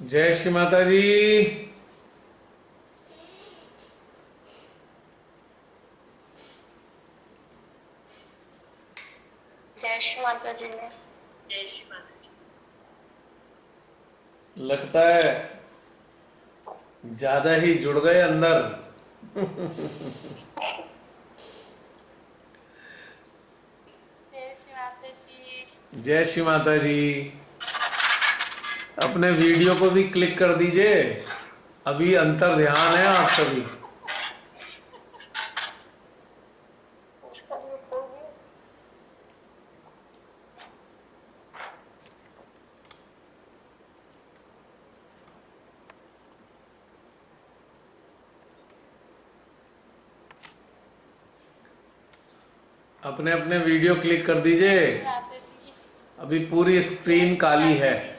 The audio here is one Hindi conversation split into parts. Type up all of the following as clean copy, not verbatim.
जय श्री माता जी। जय श्री माता जी ने। जय श्री माता जी। लगता है ज्यादा ही जुड़ गए अंदर। जय श्री माता जी। जय श्री माता जी। अपने वीडियो को भी क्लिक कर दीजिए। अभी अंतर ध्यान है आप सभी। अपने अपने वीडियो क्लिक कर दीजिए। जय श्री माता जी। अभी पूरी जय स्क्रीन श्री काली माता है। जी।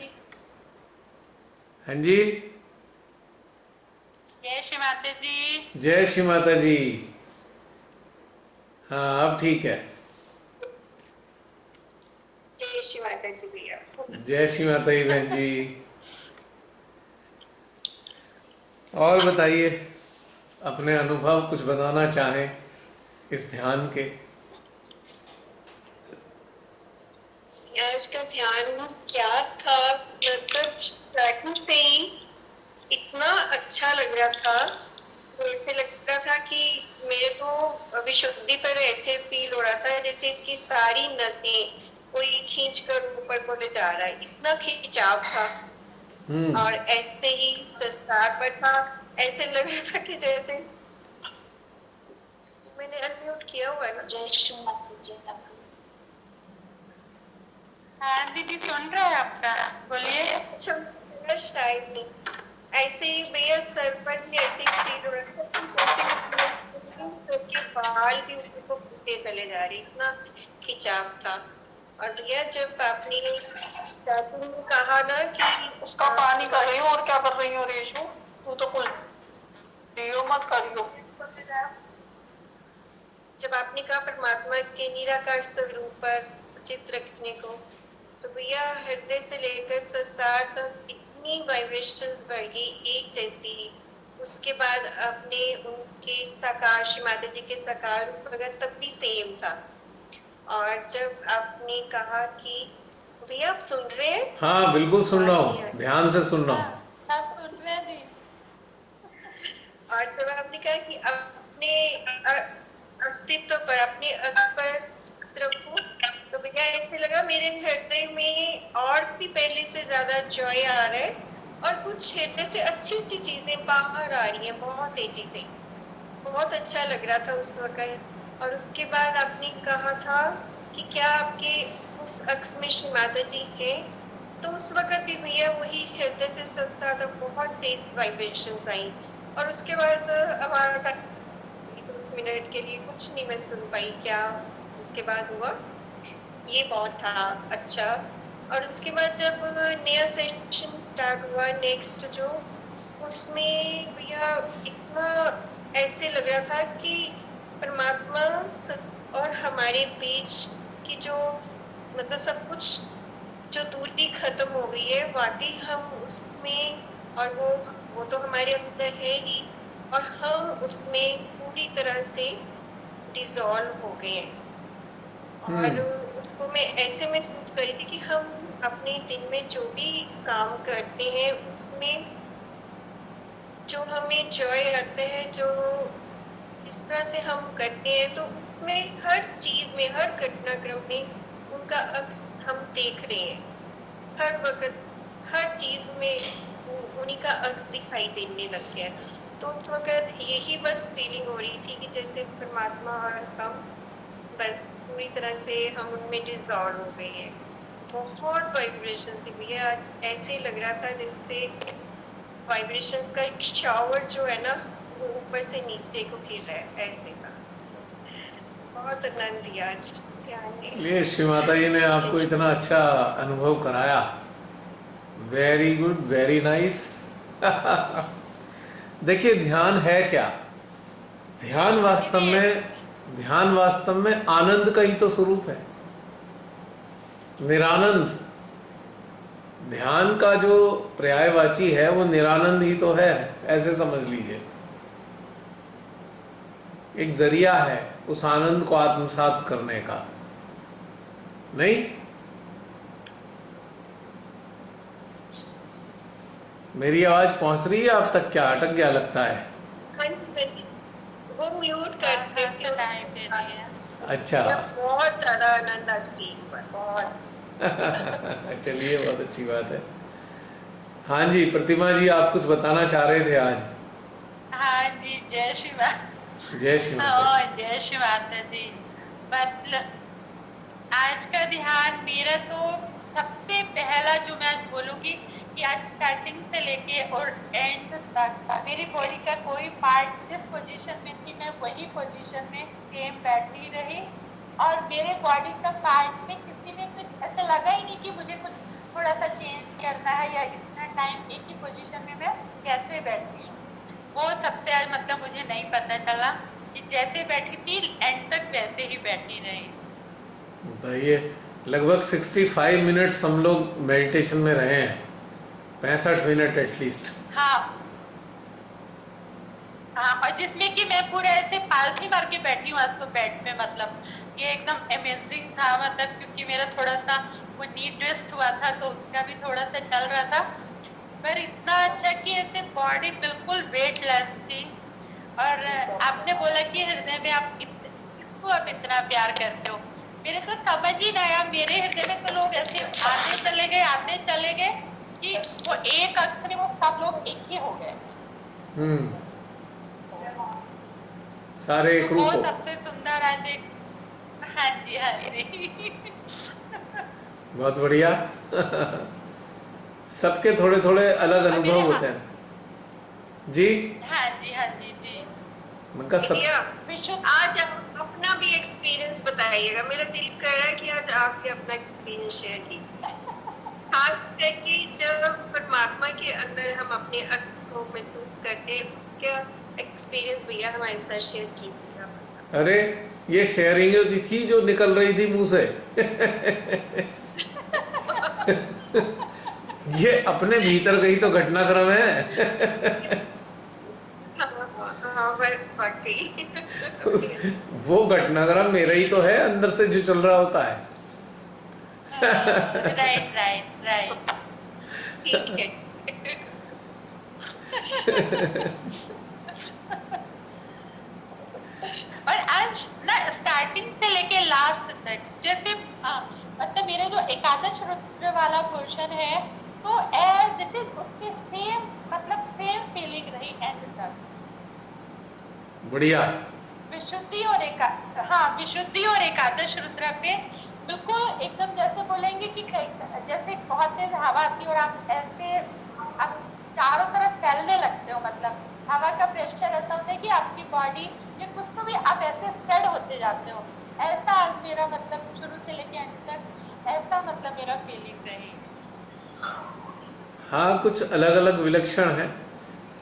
हाँ जी। जय श्री माता जी। जय श्री माता जी। हाँ अब ठीक है। जय श्री माता जी भैया। जय श्री माता जी बहन जी। और बताइए, अपने अनुभव कुछ बताना चाहें इस ध्यान के। आज का ध्यान क्या था, मतलब स्टार्टिंग से ही इतना अच्छा लग रहा था। तो ऐसे लग रहा था कि मेरे तो विशुद्धि पर ऐसे फील हो रहा था जैसे इसकी सारी नसें कोई खींच कर ऊपर को ले जा रहा है, इतना खिंचाव था। और ऐसे ही संस्कार पर था। ऐसे लग रहा था कि जैसे मैंने अनम्यूट किया हुआ है ना। जय श्री माता जी। हाँ दीदी सुन रहा है आपका, बोलिए। अच्छा मेरा शायद नहीं, ऐसे ही भैया सर पर भी ऐसे ही फील हो रहा था कि जैसे सर के बाल भी ऊपर को उठते चले जा रहे, इतना खिंचाव था। और भैया जब आपने स्टार्टिंग में कहा ना कि उसका पानी कर रही हो और क्या कर रही हो रेशु, तू तो कुछ दियो मत करियो। जब आपने कहा परमात्मा के निराकार स्वरूप पर चित्र रखने को, तो भैया हृदय से लेकर संसार तक इतनी वाइब्रेशंस बढ़ गई एक जैसी। उसके बाद आपने उनके साकार, श्री माता जी के साकार रूप भगत तब भी सेम था। और जब आपने कहा कि भैया आप सुन रहे हैं, हाँ बिल्कुल सुन रहा आवाज नहीं आ हूँ, ध्यान से सुन रहा रही। हूँ। हाँ आप सुन रहे हैं दी। और जब आपने कहा कि अपने अस्तित्व पर, अपने अर्थ पर चित्र रखो, तो भैया ऐसे लगा मेरे हृदय में और भी पहले से ज्यादा जॉय आ रहा है। और कुछ हृदय से अच्छी अच्छी चीजें बाहर आ रही हैं बहुत तेजी से। बहुत अच्छा लग रहा था उस वक्त। और उसके बाद आपने कहा था कि क्या आपके उस अक्स में श्री माता जी है, तो उस वक्त भी भैया वही हृदय से संस्था तक बहुत तेज वाइब्रेशंस आई। और उसके बाद आवाज 2 मिनट के लिए कुछ नहीं मैं सुन पाई क्या उसके बाद हुआ। ये बहुत था अच्छा। और उसके बाद जब नया सेशन स्टार्ट हुआ नेक्स्ट जो, उसमें भैया इतना ऐसे लग रहा था कि परमात्मा और हमारे बीच की जो, मतलब सब कुछ जो दूरी खत्म हो गई है वाकई हम उसमें। और वो तो हमारे अंदर है ही, और हम उसमें पूरी तरह से डिसॉल्व हो गए हैं। और उसको मैं ऐसे महसूस कर रही थी कि हम अपने दिन में जो भी काम करते हैं उसमें जो हमें जॉय आता है, जो जिस तरह से हम करते हैं, तो उसमें हर चीज में, हर घटनाक्रम में उनका अक्स हम देख रहे हैं। हर वक्त हर चीज में उन्हीं का अक्स दिखाई देने लग गया। तो उस वक्त यही बस फीलिंग हो रही थी कि जैसे परमात्मा और हम बस पूरी तरह से हम उनमें डिसॉल्व हो गए हैं। बहुत वाइब्रेशन थी भैया, आज ऐसे लग रहा था जैसे वाइब्रेशंस का एक शावर जो है ना, वो ऊपर से नीचे को गिर रहा है, ऐसे था। बहुत आनंद दिया आज ध्यान में। ये श्री माता जी ने आपको इतना अच्छा अनुभव कराया। Very good, very nice. देखिए ध्यान है क्या। ध्यान वास्तव दीदी में, ध्यान वास्तव में आनंद का ही तो स्वरूप है। निरानंद, ध्यान का जो पर्यायवाची है वो निरानंद ही तो है, ऐसे समझ लीजिए। एक जरिया है उस आनंद को आत्मसात करने का, नहीं? मेरी आवाज पहुंच रही है आप तक? क्या अटक गया लगता है? हाँ जी, हाँ जी। वो म्यूट कर देती हूँ। टाइम पे नहीं है। अच्छा। या बहुत ज्यादा आनंद आती है, बहुत। चलिए, बहुत अच्छी बात है। हाँ जी, प्रतिमा जी, आप कुछ बताना चाह रहे थे आज? हाँ जी, जय श्री जय श्री माता। हाँ, जय श्री माता जी। मतलब आज का ध्यान मेरा तो सबसे पहला जो मैं आज बोलूंगी कि आज स्टार्टिंग से लेके और एंड तक मेरी बॉडी का कोई पार्ट जिस पोजीशन में थी मैं वही पोजीशन में सेम बैठी रही, और मेरे बॉडी का पार्ट में किसी में कुछ ऐसा लगा ही नहीं कि मुझे कुछ थोड़ा सा चेंज करना है या इतना टाइम एक ही पोजीशन में मैं कैसे बैठी हूँ, वो सबसे आज मतलब मुझे नहीं पता चला कि जैसे बैठी थी एंड तक वैसे ही बैठी रही। बताइए, लगभग 65 मिनट्स हम लोग मेडिटेशन में रहे हैं, 65 मिनट एटलीस्ट। हाँ हाँ, और जिसमें कि मैं पूरा ऐसे पालथी मार के बैठी हूँ आज तो बेड में, मतलब ये एकदम अमेजिंग था, मतलब क्योंकि मेरा थोड़ा सा वो नी ट्विस्ट हुआ था तो उसका भी थोड़ा सा चल रहा था, पर इतना अच्छा कि ऐसे बॉडी बिल्कुल वेटलेस थी। और आपने बोला कि हृदय में आप किसको आप इतना प्यार करते हो, मेरे को समझ ही नहीं आया। मेरे हृदय में तो लोग ऐसे आते चले गए कि वो एक अक्ष में वो सब लोग एक ही हो गए। सारे एक तो रूप वो हो। सबसे सुंदर आज एक, हाँ जी हाँ जी। बहुत बढ़िया। सबके थोड़े थोड़े अलग अनुभव होते हैं जी। हाँ जी हाँ जी जी। उनका सब विशुद्ध, आज आप अपना भी एक्सपीरियंस बताइएगा। मेरा दिल कर रहा है कि आज आप भी अपना एक्सपीरियंस शेयर कीजिए, खास करके जब परमात्मा के अंदर हम अपने अक्स को महसूस करते हैं, उसका एक्सपीरियंस भैया हमारे साथ शेयर कीजिएगा। अरे, ये शेयरिंग होती थी जो निकल रही थी मुंह से। ये अपने भीतर गई तो घटनाक्रम है। वो घटनाक्रम मेरा ही तो है, अंदर से जो चल रहा होता है। Right right right. ठीक है। और आज ना स्टार्टिंग से लेके लास्ट तक जैसे मतलब मेरा जो एकादश रुद्र वाला पोर्शन है तो एज इट इज उसके सेम मतलब सेम फीलिंग रही एंड तक। बढ़िया। विशुद्धि और विशुद्धि और एकादश रुद्र पे बिल्कुल एकदम जैसे बोलेंगे कि जैसे बहुत तेज हवा आती है और आप ऐसे आप चारों तरफ फैलने लगते हो, मतलब हवा का प्रेशर ऐसा होता है कि आपकी बॉडी में कुछ तो भी आप ऐसे स्प्रेड होते जाते हो। ऐसा आज मेरा मतलब शुरू से लेके अंत तक ऐसा मतलब मेरा फीलिंग रही। हाँ, कुछ अलग अलग विलक्षण है।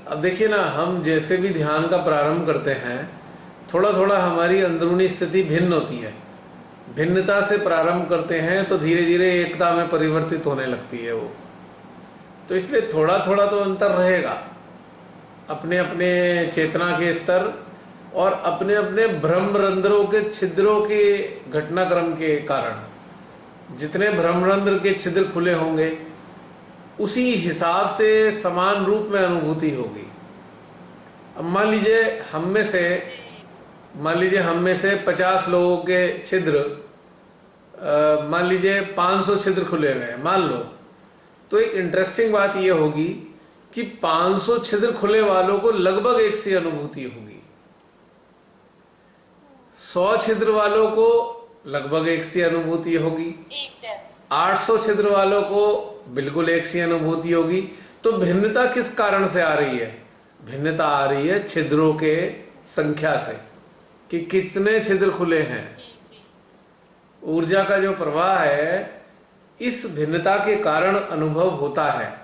अब देखिए ना, हम जैसे भी ध्यान का प्रारंभ करते हैं थोड़ा थोड़ा हमारी अंदरूनी स्थिति भिन्न होती है। भिन्नता से प्रारंभ करते हैं तो धीरे धीरे एकता में परिवर्तित होने लगती है वो। तो इसलिए थोड़ा थोड़ा तो अंतर रहेगा अपने अपने चेतना के स्तर और अपने अपने भ्रमरंध्रों के छिद्रों के घटनाक्रम के कारण। जितने भ्रमरंध्र के छिद्र खुले होंगे उसी हिसाब से समान रूप में अनुभूति होगी। अब मान लीजिए हम में से 50 लोगों के छिद्र, मान लीजिए 500 छिद्र खुले हुए हैं मान लो, तो एक इंटरेस्टिंग बात यह होगी कि 500 छिद्र खुले वालों को लगभग एक सी अनुभूति होगी, 100 छिद्र वालों को लगभग एक सी अनुभूति होगी, 800 छिद्र वालों को बिल्कुल एक सी अनुभूति होगी। तो भिन्नता किस कारण से आ रही है? भिन्नता आ रही है छिद्रों के संख्या से, कि कितने छिद्र खुले हैं। ऊर्जा का जो प्रवाह है इस भिन्नता के कारण अनुभव होता है,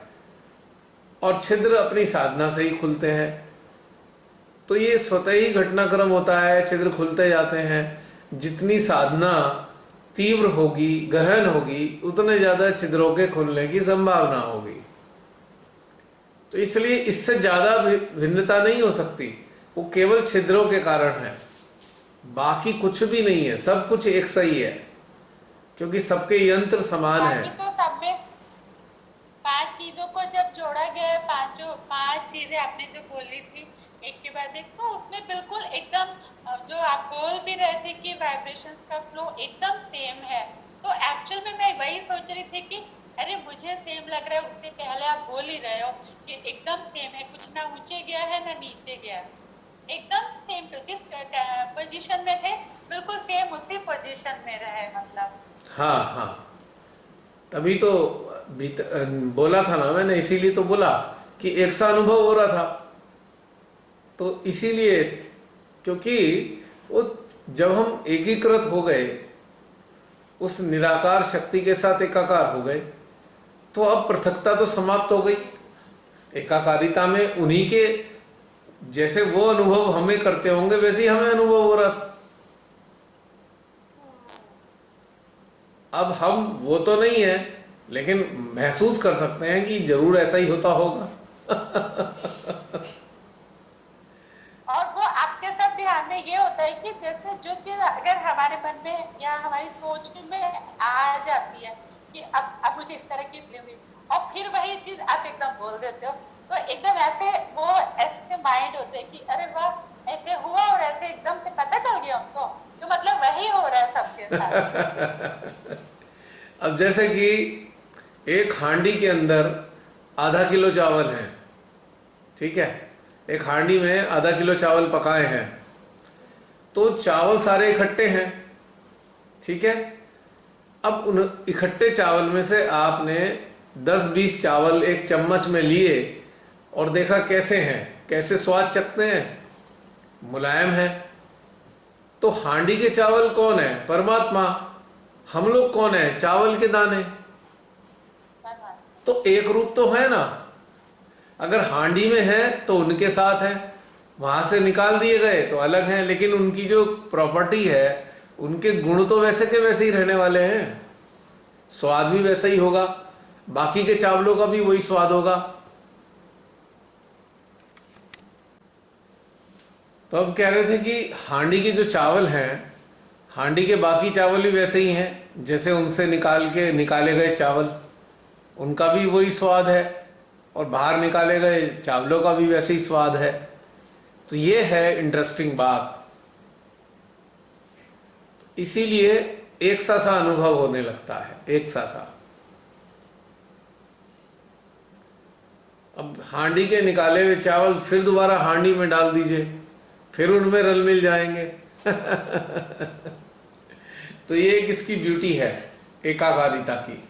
और छिद्र अपनी साधना से ही खुलते हैं। तो ये स्वतः ही घटनाक्रम होता है, छिद्र खुलते जाते हैं। जितनी साधना तीव्र होगी, गहन होगी, उतने ज्यादा छिद्रों के खुलने की संभावना होगी। तो इसलिए इससे ज्यादा भिन्नता नहीं हो सकती, वो केवल छिद्रों के कारण है, बाकी कुछ भी नहीं है, सब कुछ एक सही है, क्योंकि सबके यंत्र समान है। बाकी तो सब में 5 चीजों को जब जोड़ा गया है, 5 चीजें आपने जो बोली थी एक के बाद एक, तो उसमें बिल्कुल एकदम जो आप बोल भी रहे थे कि वाइब्रेशंस का फ्लो एकदम सेम है। तो एक्चुअल में मैं वही सोच रही थी कि अरे मुझे सेम लग रहा है, उससे पहले आप बोल ही रहे हो कि एकदम सेम है, कुछ ना ऊंचे गया है ना नीचे गया है, एकदम सेम। तो जिस पोजीशन में थे बिल्कुल सेम उसी पोजीशन में रहे, मतलब। हाँ हाँ, तभी तो बोला था ना मैंने, इसीलिए तो बोला कि एक सा अनुभव हो रहा था। तो इसीलिए, क्योंकि वो जब हम एकीकृत हो गए, उस निराकार शक्ति के साथ एकाकार हो गए, तो अब पृथकता तो समाप्त हो गई। एकाकारिता में उन्हीं के जैसे वो अनुभव हमें करते होंगे वैसे ही हमें अनुभव हो रहा था। अब हम वो तो नहीं है, लेकिन महसूस कर सकते हैं कि जरूर ऐसा ही होता होगा। और वो आपके साथ ध्यान में ये होता है कि जैसे जो चीज अगर हमारे मन में या हमारी सोच में आ जाती है कि अब मुझे इस तरह की फीलिंग हुई, और फिर वही चीज आप एकदम बोल देते हो, तो एकदम ऐसे वो ऐसे माइंड होते हैं कि अरे वाह ऐसे हुआ, और ऐसे एकदम से पता चल गया हमको, तो मतलब वही हो रहा है सबके साथ। अब जैसे कि एक हांडी के अंदर आधा किलो चावल है, ठीक है, एक हांडी में आधा किलो चावल पकाए हैं, तो चावल सारे इकट्ठे हैं, ठीक है। अब उन इकट्ठे चावल में से आपने 10-20 चावल एक चम्मच में लिए और देखा कैसे हैं, कैसे स्वाद चखते हैं, मुलायम है। तो हांडी के चावल कौन है? परमात्मा। हम लोग कौन है? चावल के दाने। तो एक रूप तो है ना। अगर हांडी में है तो उनके साथ है, वहां से निकाल दिए गए तो अलग हैं, लेकिन उनकी जो प्रॉपर्टी है, उनके गुण तो वैसे के वैसे ही रहने वाले हैं, स्वाद भी वैसा ही होगा, बाकी के चावलों का भी वही स्वाद होगा। तो अब कह रहे थे कि हांडी के जो चावल हैं, हांडी के बाकी चावल भी वैसे ही हैं जैसे उनसे निकाले गए चावल, उनका भी वही स्वाद है, और बाहर निकाले गए चावलों का भी वैसे ही स्वाद है। तो ये है इंटरेस्टिंग बात। इसीलिए एक सा अनुभव होने लगता है, एक सा। अब हांडी के निकाले हुए चावल फिर दोबारा हांडी में डाल दीजिए, फिर उनमें रल मिल जाएंगे। तो ये एक इसकी ब्यूटी है एकाकारिता की।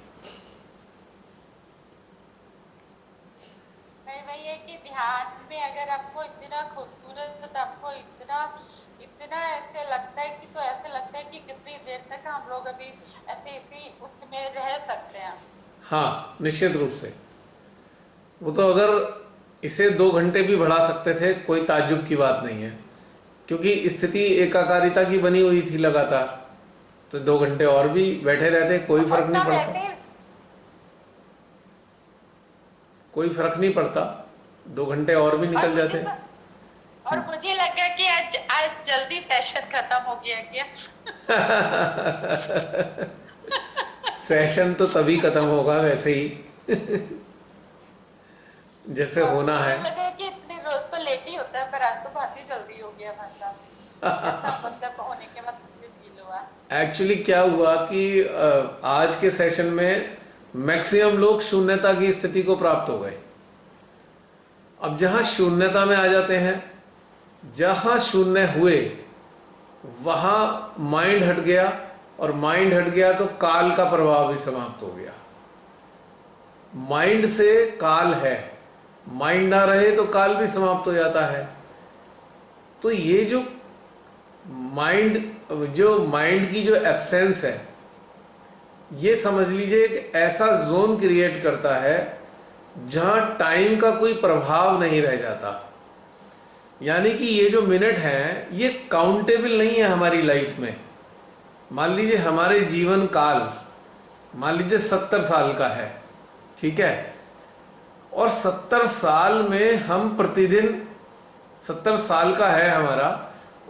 वही है कि ध्यान में अगर आपको इतना खूबसूरत, आपको इतना इतना ऐसे लगता है कि, तो ऐसे लगता है कि कितनी देर तक हम लोग अभी ऐसे इसी उसमें रह सकते हैं। हाँ, निश्चित रूप से। वो तो अगर इसे 2 घंटे भी बढ़ा सकते थे, कोई ताज्जुब की बात नहीं है, क्योंकि स्थिति एकाकारिता की बनी हुई थी लगातार। तो 2 घंटे और भी बैठे रहते, कोई फर्क नहीं पड़ता, कोई फर्क नहीं पड़ता, 2 घंटे और भी निकल जाते। और मुझे लगा कि आज जल्दी सेशन खत्म हो गया क्या? सेशन तो तभी खत्म होगा वैसे ही, जैसे होना है। मुझे लगा कि इतने रोज तो लेट ही होता है, पर आज तो बहुत ही जल्दी हो गया, मतलब होने के बाद फील हुआ। एक्चुअली क्या हुआ कि आज के सेशन में मैक्सिमम लोग शून्यता की स्थिति को प्राप्त हो गए। अब जहां शून्यता में आ जाते हैं, जहां शून्य हुए वहां माइंड हट गया, और माइंड हट गया तो काल का प्रभाव भी समाप्त हो गया। माइंड से काल है, माइंड ना रहे तो काल भी समाप्त हो जाता है। तो ये जो माइंड की जो एब्सेंस है, ये समझ लीजिए एक ऐसा जोन क्रिएट करता है जहां टाइम का कोई प्रभाव नहीं रह जाता। यानी कि ये जो मिनट हैं, ये काउंटेबल नहीं है हमारी लाइफ में। मान लीजिए हमारे जीवन काल, मान लीजिए 70 साल का है, ठीक है, और 70 साल में हम प्रतिदिन, 70 साल का है हमारा,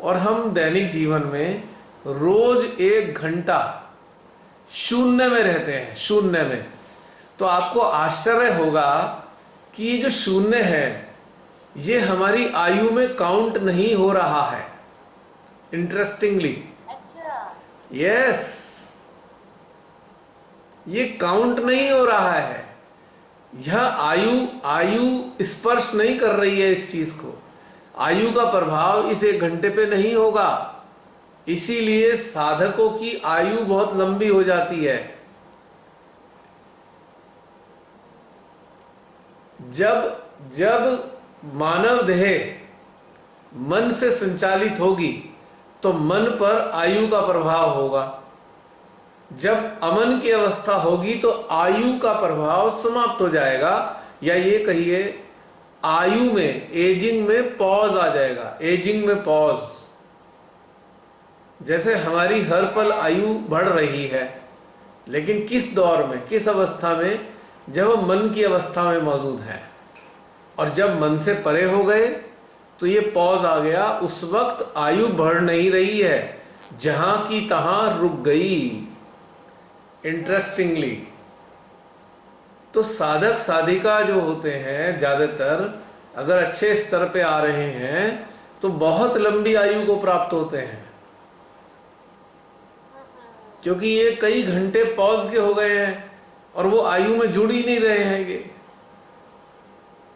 और हम दैनिक जीवन में रोज 1 घंटा शून्य में रहते हैं, शून्य में, तो आपको आश्चर्य होगा कि ये जो शून्य है ये हमारी आयु में काउंट नहीं हो रहा है। इंटरेस्टिंगली, अच्छा। यस, ये काउंट नहीं हो रहा है। यह आयु आयु स्पर्श नहीं कर रही है इस चीज को। आयु का प्रभाव इस 1 घंटे पे नहीं होगा। इसीलिए साधकों की आयु बहुत लंबी हो जाती है। जब जब मानव देह मन से संचालित होगी तो मन पर आयु का प्रभाव होगा। जब अमन की अवस्था होगी तो आयु का प्रभाव समाप्त हो जाएगा, या ये कहिए आयु में, एजिंग में पॉज आ जाएगा। एजिंग में पॉज, जैसे हमारी हर पल आयु बढ़ रही है, लेकिन किस दौर में, किस अवस्था में? जब हम मन की अवस्था में मौजूद हैं, और जब मन से परे हो गए तो ये पॉज आ गया। उस वक्त आयु बढ़ नहीं रही है, जहां की तहां रुक गई। इंटरेस्टिंगली, तो साधक साधिका जो होते हैं ज्यादातर, अगर अच्छे स्तर पे आ रहे हैं तो बहुत लंबी आयु को प्राप्त होते हैं, क्योंकि ये कई घंटे पॉज के हो गए हैं और वो आयु में जुड़ ही नहीं रहे हैं।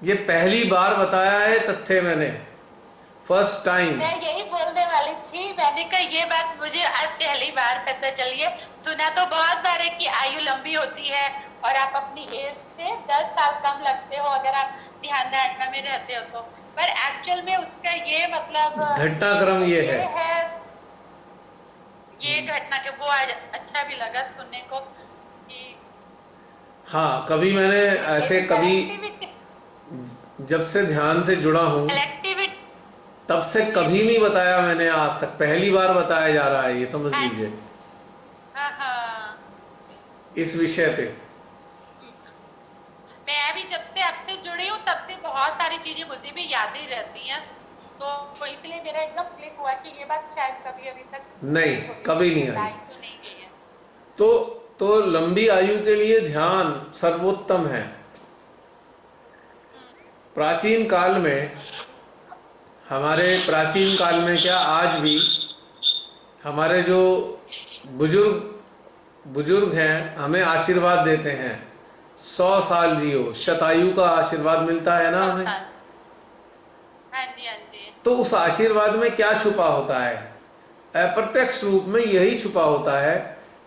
ये पहली बार बताया है तथ्य मैंने, फर्स्ट टाइम। मैं यही बोलने वाली थी, मैंने कहा ये बात मुझे आज पहली बार पता चली है। सुना तो बहुत बार है कि आयु लंबी होती है और आप अपनी एज से 10 साल कम लगते हो अगर आप ध्यान धारणा में रहते हो तो, पर एक्चुअल में उसका ये मतलब घटनाक्रम ये है। ये घटना के वो आज अच्छा भी लगा सुनने को कि हाँ, कभी मैंने ऐसे कभी जब से ध्यान से जुड़ा हूँ तब से कभी नहीं बताया मैंने आज तक, पहली बार बताया जा रहा है, ये समझ लीजिए इस विषय पे। मैं भी जब से आपसे जुड़ी हूँ तब से बहुत सारी चीजें मुझे भी याद ही रहती हैं, तो इसलिए मेरा एकदम क्लिक हुआ कि ये बात शायद कभी अभी तक नहीं, कभी नहीं आई। तो नहीं गई है। तो लंबी आयु के लिए ध्यान सर्वोत्तम है। प्राचीन काल में, हमारे प्राचीन काल में क्या, आज भी हमारे जो बुजुर्ग हैं हमें आशीर्वाद देते हैं, 100 साल जियो, शतायु का आशीर्वाद मिलता है ना हमें। हाँ जी, हाँ जी। तो उस आशीर्वाद में क्या छुपा होता है? अप्रत्यक्ष रूप में यही छुपा होता है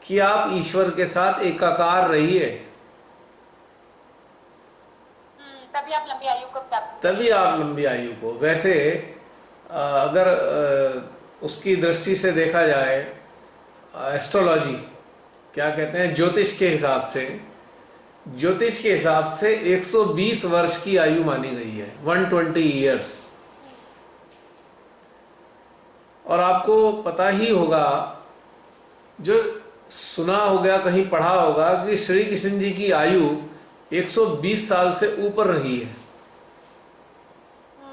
कि आप ईश्वर के साथ एकाकार रहिए, तभी आप लंबी आयु को प्राप्त, तभी आप लंबी आयु को। वैसे अगर उसकी दृष्टि से देखा जाए, एस्ट्रोलॉजी क्या कहते हैं, ज्योतिष के हिसाब से 120 वर्ष की आयु मानी गई है, 120 ईयर्स। और आपको पता ही होगा, जो सुना होगा, कहीं पढ़ा होगा कि श्री कृष्ण जी की आयु 120 साल से ऊपर रही है।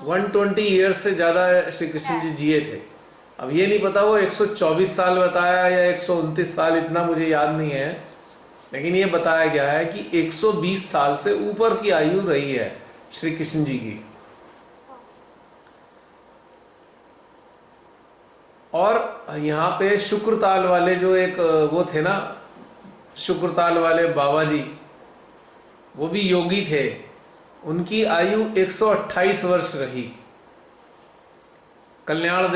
120 ईयर्स से ज्यादा श्री कृष्ण जी जिए थे। अब ये नहीं पता वो 124 साल बताया या 129 साल, इतना मुझे याद नहीं है, लेकिन ये बताया गया है कि 120 साल से ऊपर की आयु रही है श्री कृष्ण जी की। और यहाँ पे शुक्रताल वाले जो एक वो थे ना, शुक्रताल वाले बाबा जी, वो भी योगी थे, उनकी आयु 128 वर्ष रही। कल्याण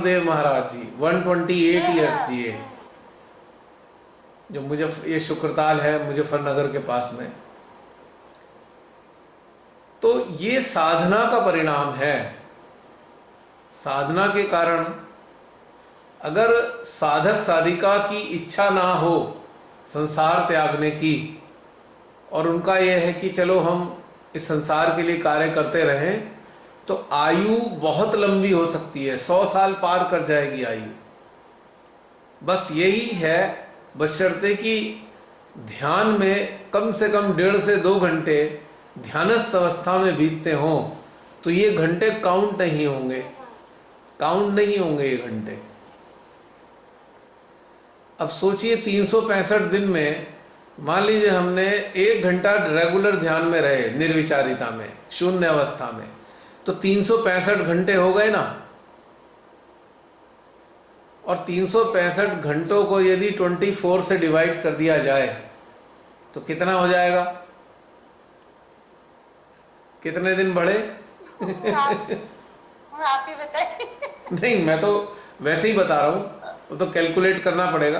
देव महाराज जी 128 ईयर्स जिए, जो ये शुक्रताल है मुजफ्फरनगर के पास में। तो ये साधना का परिणाम है। साधना के कारण, अगर साधक साधिका की इच्छा ना हो संसार त्यागने की, और उनका यह है कि चलो हम इस संसार के लिए कार्य करते रहें, तो आयु बहुत लंबी हो सकती है, 100 साल पार कर जाएगी आयु। बस यही है, बशर्ते कि ध्यान में कम से कम 1.5 से 2 घंटे ध्यानस्थ अवस्था में बीतते हों, तो ये घंटे काउंट नहीं होंगे, काउंट नहीं होंगे ये घंटे। अब सोचिए 365 दिन में मान लीजिए हमने 1 घंटा रेगुलर ध्यान में रहे, निर्विचारिता में, शून्य अवस्था में, तो 365 घंटे हो गए ना। और 365 घंटों को यदि 24 से डिवाइड कर दिया जाए तो कितना हो जाएगा? कितने दिन बढ़े? आप ही बताइए। नहीं, मैं तो वैसे ही बता रहा हूं, वो तो कैलकुलेट करना पड़ेगा।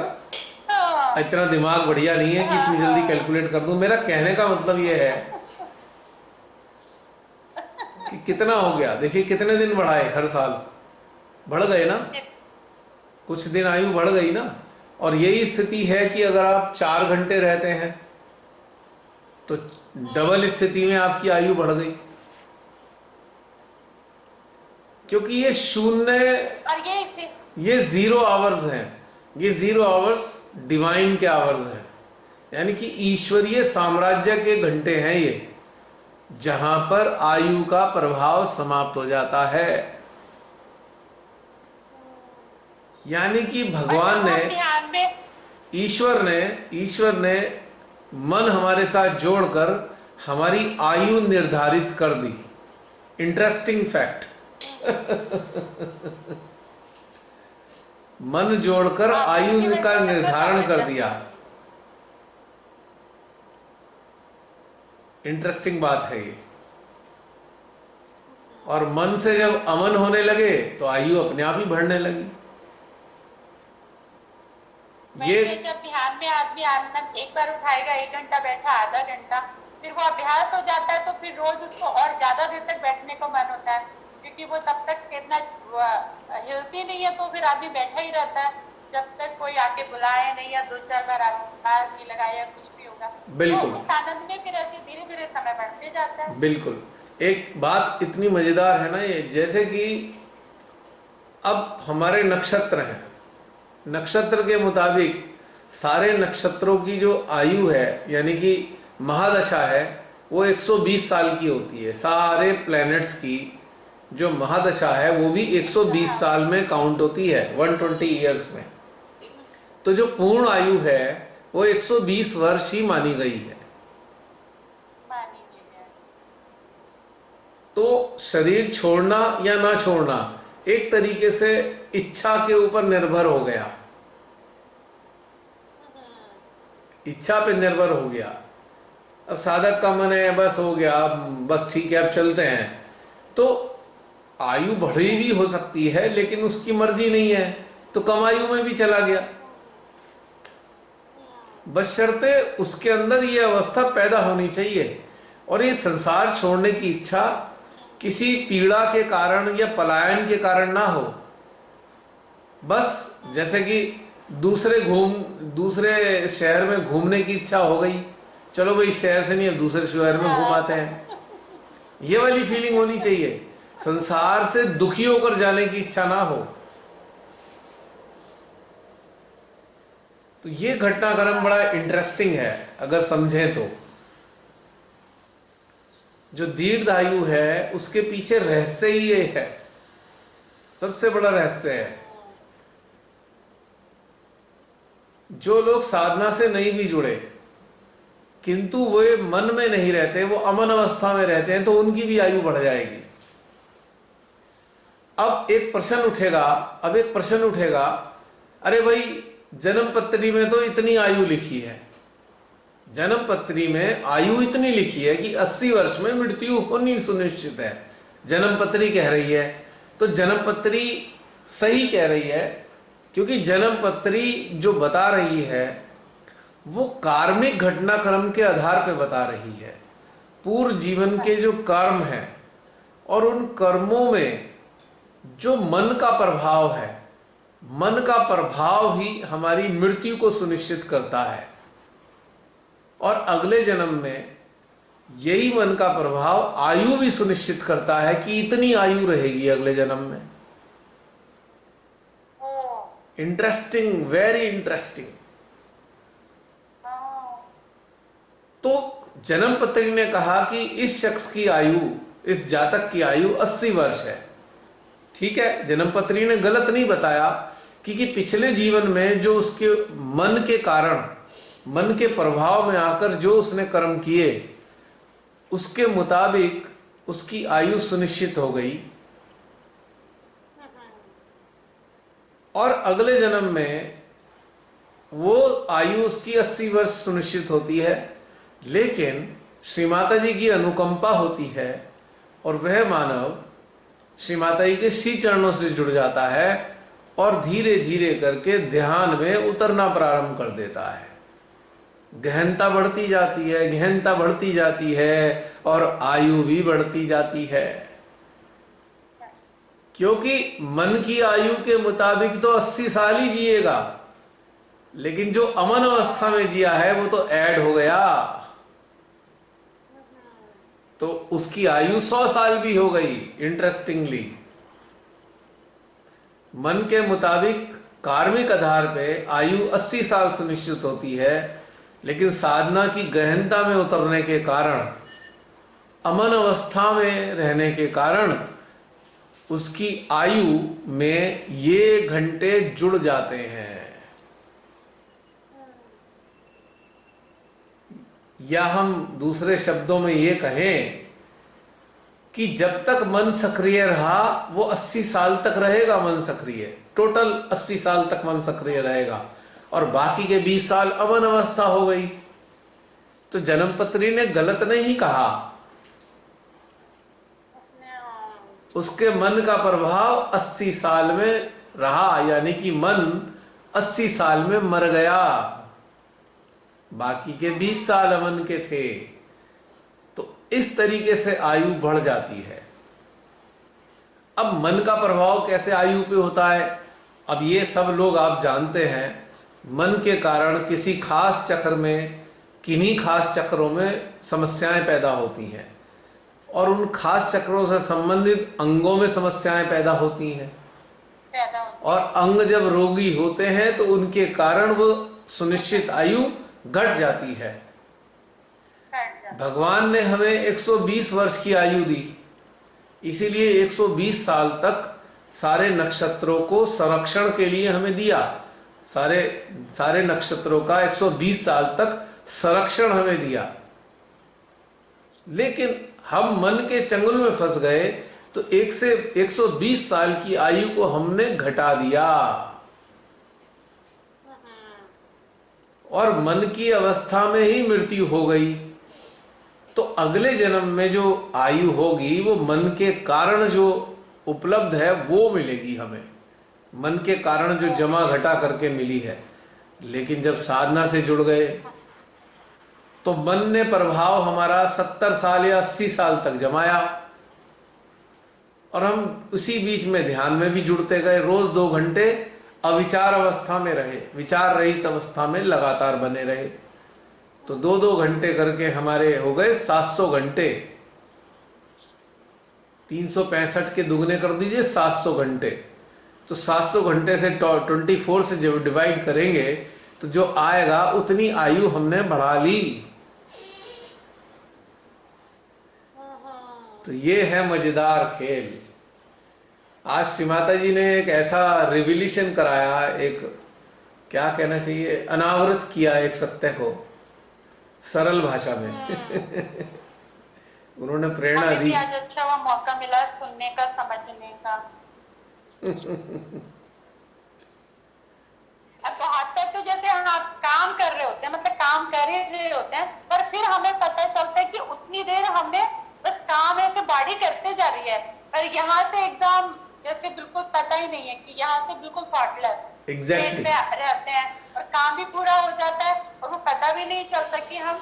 इतना दिमाग बढ़िया नहीं है कि इतनी जल्दी कैलकुलेट कर दूं। मेरा कहने का मतलब ये है कि कितना हो गया। देखिए कितने दिन बढ़ाए, हर साल बढ़ गए ना, कुछ दिन आयु बढ़ गई ना। और यही स्थिति है कि अगर आप 4 घंटे रहते हैं तो डबल स्थिति में आपकी आयु बढ़ गई, क्योंकि ये शून्य, और ये 0 आवर्स हैं, ये 0 आवर्स डिवाइन के आवर्स हैं, यानी कि ईश्वरीय साम्राज्य के घंटे हैं ये, जहां पर आयु का प्रभाव समाप्त हो जाता है। यानी कि भगवान ने, ईश्वर ने मन हमारे साथ जोड़कर हमारी आयु निर्धारित कर दी। Interesting fact. मन जोड़कर आयु का निर्धारण कर दिया। इंटरेस्टिंग बात है ये। और मन से जब अमन होने लगे तो आयु अपने आप ही बढ़ने लगी। ये जब ध्यान में आदमी आनंद एक बार उठाएगा, 1 घंटा बैठा, आधा घंटा, फिर वो अभ्यास हो जाता है, तो फिर रोज उसको और ज्यादा देर तक बैठने को मन होता है, क्योंकि वो तब तक इतना हिलती नहीं है, तो फिर आदमी बैठा ही रहता है जब तक कोई आके बुलाए नहीं या 2-4 बार आवाज नहीं लगाए या कुछ भी होगा। बिल्कुल। तो इस आनंद में फिर ऐसे धीरे धीरे समय बढ़ते जाता है। बिल्कुल। एक बात इतनी मजेदार है ना ये, जैसे कि अब हमारे नक्षत्र हैं, नक्षत्र के मुताबिक सारे नक्षत्रों की जो आयु है, यानी कि महादशा है, वो 120 साल की होती है। सारे प्लैनेट्स की जो महादशा है वो भी 120 साल में काउंट होती है, 120 ईयर्स में। तो जो पूर्ण आयु है वो 120 वर्ष ही मानी गई है। तो शरीर छोड़ना या ना छोड़ना एक तरीके से इच्छा के ऊपर निर्भर हो गया, इच्छा पे निर्भर हो गया। अब साधक का मन है बस हो गया, बस ठीक है अब चलते हैं, तो आयु बढ़ी भी हो सकती है, लेकिन उसकी मर्जी नहीं है तो कम आयु में भी चला गया, बशर्ते उसके अंदर ये अवस्था पैदा होनी चाहिए। और ये संसार छोड़ने की इच्छा किसी पीड़ा के कारण या पलायन के कारण ना हो। बस जैसे कि दूसरे शहर में घूमने की इच्छा हो गई, चलो भाई इस शहर से नहीं अब दूसरे शहर में घूम आते हैं, ये वाली फीलिंग होनी चाहिए। संसार से दुखी होकर जाने की इच्छा ना हो। तो ये घटनाक्रम बड़ा इंटरेस्टिंग है अगर समझें तो। जो दीर्घायु है उसके पीछे रहस्य ही ये है, सबसे बड़ा रहस्य है। जो लोग साधना से नहीं भी जुड़े किंतु वे मन में नहीं रहते, वो अमन अवस्था में रहते हैं, तो उनकी भी आयु बढ़ जाएगी। अब एक प्रश्न उठेगा, अरे भाई जन्म पत्री में तो इतनी आयु लिखी है, जन्म पत्री में आयु इतनी लिखी है कि 80 वर्ष में मृत्यु होनी सुनिश्चित है, जन्म पत्री कह रही है। तो जन्म पत्री सही कह रही है, क्योंकि जन्म पत्री जो बता रही है वो कार्मिक घटनाक्रम के आधार पर बता रही है, पूर्व जीवन के जो कर्म है और उन कर्मों में जो मन का प्रभाव है, मन का प्रभाव ही हमारी मृत्यु को सुनिश्चित करता है। और अगले जन्म में यही मन का प्रभाव आयु भी सुनिश्चित करता है कि इतनी आयु रहेगी अगले जन्म में। Interesting, very interesting. तो जन्म पत्री ने कहा कि इस शख्स की आयु, इस जातक की आयु 80 वर्ष है। ठीक है, जन्म पत्री ने गलत नहीं बताया, क्योंकि पिछले जीवन में जो उसके मन के कारण, मन के प्रभाव में आकर जो उसने कर्म किए, उसके मुताबिक उसकी आयु सुनिश्चित हो गई। और अगले जन्म में वो आयु उसकी 80 वर्ष सुनिश्चित होती है। लेकिन श्री माता जी की अनुकंपा होती है और वह मानव श्री माता जी के श्री चरणों से जुड़ जाता है और धीरे धीरे करके ध्यान में उतरना प्रारंभ कर देता है। गहनता बढ़ती जाती है, गहनता बढ़ती जाती है और आयु भी बढ़ती जाती है, क्योंकि मन की आयु के मुताबिक तो 80 साल ही जिएगा, लेकिन जो अमन अवस्था में जिया है वो तो ऐड हो गया, तो उसकी आयु 100 साल भी हो गई। इंटरेस्टिंगली, मन के मुताबिक कार्मिक आधार पे आयु 80 साल सुनिश्चित होती है, लेकिन साधना की गहनता में उतरने के कारण, अमन अवस्था में रहने के कारण उसकी आयु में ये घंटे जुड़ जाते हैं। या हम दूसरे शब्दों में ये कहें कि जब तक मन सक्रिय रहा वो 80 साल तक रहेगा। मन सक्रिय, टोटल 80 साल तक मन सक्रिय रहेगा और बाकी के 20 साल अमन अवस्था हो गई। तो जन्मपत्री ने गलत नहीं कहा, उसके मन का प्रभाव 80 साल में रहा, यानी कि मन 80 साल में मर गया, बाकी के 20 साल अमन के थे। तो इस तरीके से आयु बढ़ जाती है। अब मन का प्रभाव कैसे आयु पे होता है, अब ये सब लोग आप जानते हैं। मन के कारण किसी खास चक्र में, किन्हीं खास चक्रों में समस्याएं पैदा होती हैं और उन खास चक्रों से संबंधित अंगों में समस्याएं पैदा होती हैं। और अंग जब रोगी होते हैं तो उनके कारण वो सुनिश्चित आयु घट जाती है। भगवान ने हमें 120 वर्ष की आयु दी, इसीलिए 120 साल तक सारे नक्षत्रों को संरक्षण के लिए हमें दिया। सारे नक्षत्रों का 120 साल तक संरक्षण हमें दिया। लेकिन हम मन के चंगुल में फंस गए तो 120 साल की आयु को हमने घटा दिया और मन की अवस्था में ही मृत्यु हो गई। तो अगले जन्म में जो आयु होगी वो मन के कारण जो उपलब्ध है वो मिलेगी हमें, मन के कारण जो जमा घटा करके मिली है। लेकिन जब साधना से जुड़ गए तो मन ने प्रभाव हमारा 70 साल या 80 साल तक जमाया और हम उसी बीच में ध्यान में भी जुड़ते गए। रोज 2 घंटे अविचार अवस्था में रहे, विचार रहित अवस्था में लगातार बने रहे। तो 2-2 घंटे करके हमारे हो गए 700 घंटे। 365 के दुगने कर दीजिए 700 घंटे। तो 700 घंटे से 24 से जब डिवाइड करेंगे तो जो आएगा उतनी आयु हमने बढ़ा ली। तो ये है मजेदार खेल। आज श्री माता जी ने एक ऐसा रिविलेशन कराया, एक क्या कहना चाहिए, अनावृत किया एक सत्य को सरल भाषा में। उन्होंने प्रेरणा दी। आज अच्छा हुआ मौका मिला सुनने का, समझने का। अब बहुत बार तो जैसे हम काम कर रहे होते हैं, मतलब काम कर ही रहे होते हैं, पर फिर हमें पता चलता है कि उतनी देर हमने बस काम ऐसे बॉडी करते जा रही है, पर यहाँ से एकदम जैसे बिल्कुल पता ही नहीं है कि यहाँ से बिल्कुल थॉटलेस एग्जैक्टली रहते हैं और काम भी पूरा हो जाता है और वो पता भी नहीं चलता कि हम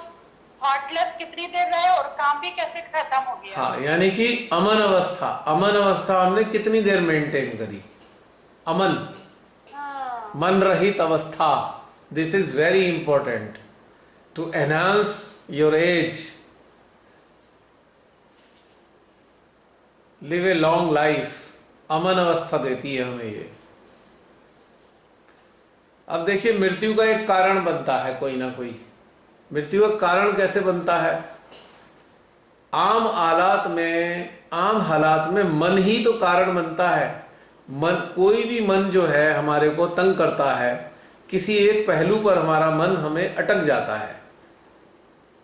थॉटलेस कितनी देर रहे और काम भी कैसे खत्म हो गया। हाँ, यानी कि अमन अवस्था हमने कितनी देर मेंटेन करी। अमन, मन रहित अवस्था। This is very important to enhance your age, live a long life. अमन अवस्था देती है हमें ये। अब देखिए, मृत्यु का एक कारण बनता है कोई ना कोई। मृत्यु का कारण कैसे बनता है? आम हालात में मन ही तो कारण बनता है। मन, कोई भी मन जो है हमारे को तंग करता है, किसी एक पहलू पर हमारा मन हमें अटक जाता है।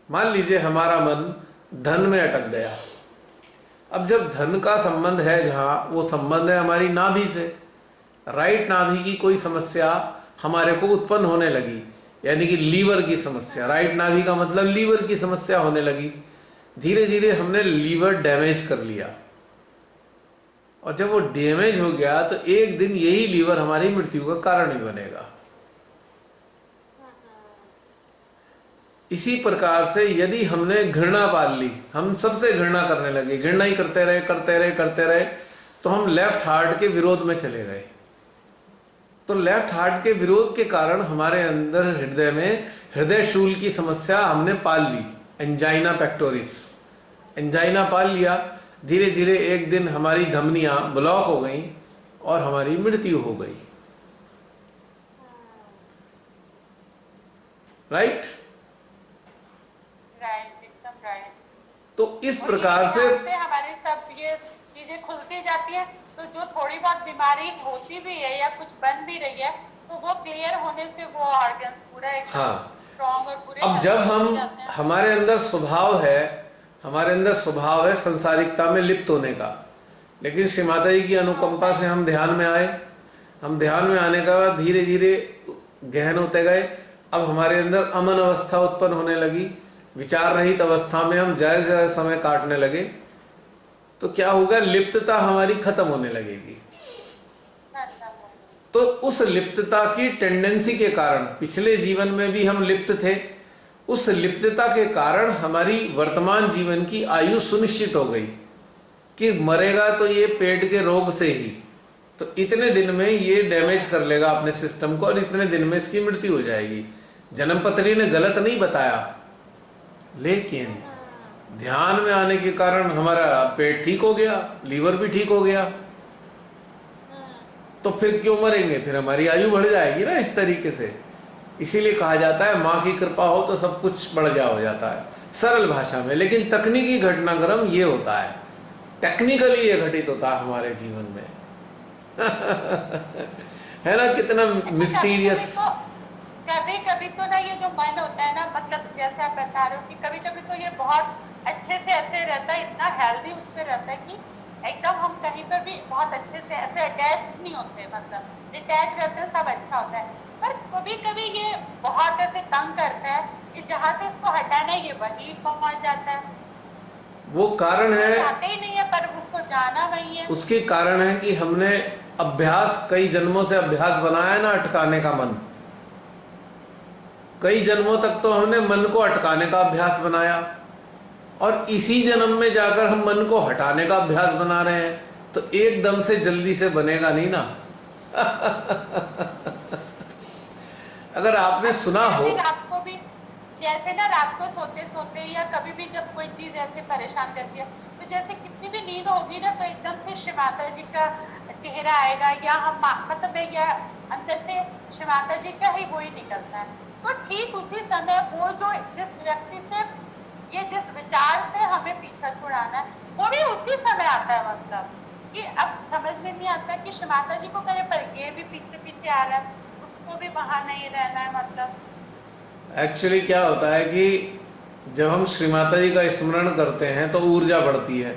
मान लीजिए हमारा मन धन में अटक गया। अब जब धन का संबंध है, जहाँ वो संबंध है हमारी नाभि से, राइट नाभि की कोई समस्या हमारे को उत्पन्न होने लगी, यानी कि लीवर की समस्या। राइट नाभि का मतलब लीवर की समस्या होने लगी। धीरे धीरे हमने लीवर डैमेज कर लिया, और जब वो डैमेज हो गया तो एक दिन यही लीवर हमारी मृत्यु का कारण ही बनेगा। इसी प्रकार से यदि हमने घृणा पाल ली, हम सबसे घृणा करने लगे, घृणा ही करते रहे करते रहे करते रहे, तो हम लेफ्ट हार्ट के विरोध में चले गए। तो लेफ्ट हार्ट के विरोध के कारण हमारे अंदर हृदय में हृदय शूल की समस्या हमने पाल ली, एंजाइना पेक्टोरिस। एंजाइना पाल लिया, धीरे धीरे एक दिन हमारी धमनियां ब्लॉक हो गई और हमारी मृत्यु हो गई। राइट? राइट, एकदम राइट। तो इस प्रकार से हमारे सब ये चीजें खुलती जाती है, तो जो थोड़ी बहुत बीमारी होती भी है या कुछ बन भी रही है, तो वो क्लियर होने से वो ऑर्गन पूरा एकदम स्ट्रॉन्ग और पूरे। अब जब हमारे अंदर स्वभाव है संसारिकता में लिप्त होने का, लेकिन श्री माता जी की अनुकंपा से हम ध्यान में आए। हम ध्यान में आने का बाद धीरे धीरे गहन होते गए। अब हमारे अंदर अमन अवस्था उत्पन्न होने लगी, विचार रहित अवस्था में हम ज्यादा से ज्यादा समय काटने लगे। तो क्या होगा, लिप्तता हमारी खत्म होने लगेगी। तो उस लिप्तता की टेंडेंसी के कारण, पिछले जीवन में भी हम लिप्त थे, उस लिप्तता के कारण हमारी वर्तमान जीवन की आयु सुनिश्चित हो गई कि मरेगा तो ये पेट के रोग से ही, तो इतने दिन में ये डैमेज कर लेगा अपने सिस्टम को और इतने दिन में इसकी मृत्यु हो जाएगी। जन्मपत्री ने गलत नहीं बताया, लेकिन ध्यान में आने के कारण हमारा पेट ठीक हो गया, लीवर भी ठीक हो गया, तो फिर क्यों मरेंगे, फिर हमारी आयु बढ़ जाएगी ना इस तरीके से। इसीलिए कहा जाता है माँ की कृपा हो तो सब कुछ बढ़िया हो जाता है, सरल भाषा में। लेकिन तकनीकी घटनाक्रम ये होता है, टेक्निकली ये घटित होता है हमारे जीवन में। है ना, कितना मिस्टीरियस। कभी कभी तो ना ये जो मन होता है ना, मतलब जैसे आप बता रहे हो कि कभी कभी तो ये बहुत अच्छे से ऐसे रहता है, इतना हेल्दी उस पर रहता है कि एकदम हम कहीं पर भी बहुत अच्छे से ऐसे अटैच नहीं होते, मतलब डिटैच रहते हैं, सब अच्छा होता है। पर कभी कभी ये बहुत ऐसे तंग करता है कि जहाँ से इसको हटाना है ये वही पहुंच जाता है। वो कारण है, जाते ही नहीं है पर उसको जाना वही है। उसके कारण है कि हमने अभ्यास, कई जन्मों से अभ्यास बनाया ना अटकाने का मन। कई जन्मों तक तो हमने मन को अटकाने का अभ्यास बनाया, और इसी जन्म में जाकर हम मन को हटाने का अभ्यास बना रहे हैं, तो एकदम से जल्दी से बनेगा नहीं ना। अगर आपने सुना हो, रात को भी जैसे ना रात को सोते सोते या कभी भी जब कोई चीज ऐसे परेशान करती है, तो जैसे कितनी भी नींद होगी ना, तो एकदम से श्री माता जी का चेहरा आएगा, या हम मतलब या अंदर से श्री माता जी का ही वो ही निकलता है। तो ठीक उसी समय वो जो जिस व्यक्ति से ये जिस विचार से हमें पीछा छुड़ाना है, वो भी उसी समय आता है। मतलब कि अब समझ में नहीं आता कि श्री माता जी को करे पर ये भी पीछे पीछे आ रहा है, उसको भी वहां नहीं रहना है। मतलब एक्चुअली क्या होता है कि जब हम श्री माता जी का स्मरण करते हैं तो ऊर्जा बढ़ती है।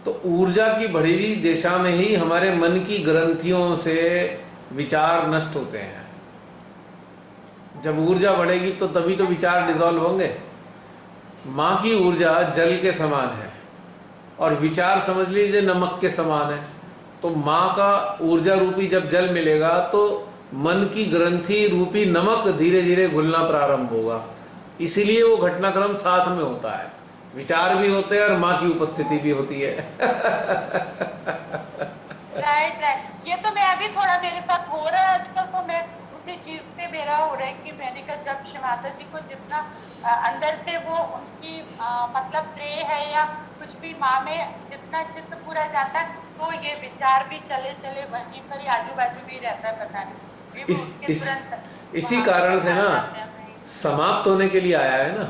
तो ऊर्जा की बढ़ी हुई दिशा में ही हमारे मन की ग्रंथियों से विचार नष्ट होते हैं। जब ऊर्जा बढ़ेगी तो तभी तो विचार डिसॉल्व होंगे। माँ की ऊर्जा जल के समान है और विचार समझ लीजिए नमक के समान है। तो माँ का ऊर्जा रूपी जब जल मिलेगा तो मन की ग्रंथि रूपी नमक धीरे धीरे घुलना प्रारंभ होगा। इसीलिए वो घटनाक्रम साथ में होता है, विचार भी होते हैं और माँ की उपस्थिति भी होती है। राइट राइट, ये तो मैं अभी थोड़ा मेरे साथ हो रहा है आजकल। तो मैं उसी चीज पे मेरा हो रहा है कि मैंने कहा जब श्री माता जी को जितना अंदर से वो उनकी मतलब प्रे है या कुछ भी माँ में जितना चित्त पूरा जाता है, तो ये विचार भी चले चले वहीं पर ही आजू बाजू भी रहता है, पता नहीं। ये वो इस उनके इस तुरंत इसी वहां कारण पे से आ ना जाते हैं भाई। समाप्त होने के लिए आया है ना,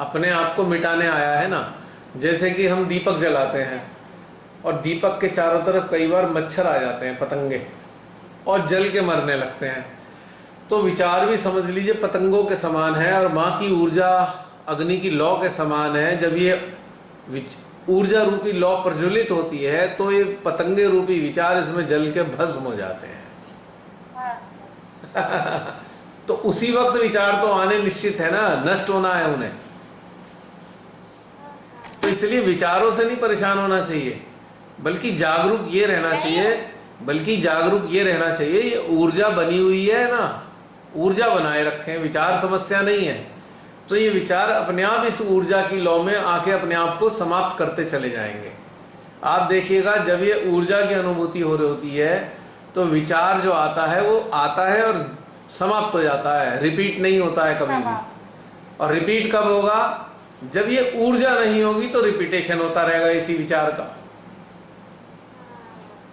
अपने आप को मिटाने आया है ना। जैसे कि हम दीपक जलाते हैं और दीपक के चारों तरफ कई बार मच्छर आ जाते हैं, पतंगे, और जल के मरने लगते हैं। तो विचार भी समझ लीजिए पतंगों के समान है और माँ की ऊर्जा अग्नि की लौ के समान है। जब ये ऊर्जा रूपी लौ प्रज्वलित होती है तो ये पतंगे रूपी विचार इसमें जल के भस्म हो जाते हैं। तो उसी वक्त विचार तो आने निश्चित है ना, नष्ट होना है उन्हें। तो इसलिए विचारों से नहीं परेशान होना चाहिए, बल्कि जागरूक ये रहना चाहिए, बल्कि जागरूक ये रहना चाहिए ये ऊर्जा बनी हुई है ना, ऊर्जा बनाए रखें, विचार समस्या नहीं है। तो ये विचार अपने आप इस ऊर्जा की लौ में आके अपने आप को समाप्त करते चले जाएंगे। आप देखिएगा जब ये ऊर्जा की अनुभूति हो रही होती है तो विचार जो आता है वो आता है और समाप्त हो जाता है, रिपीट नहीं होता है कभी भी। और रिपीट कब होगा? जब ये ऊर्जा नहीं होगी तो रिपीटेशन होता रहेगा इसी विचार का।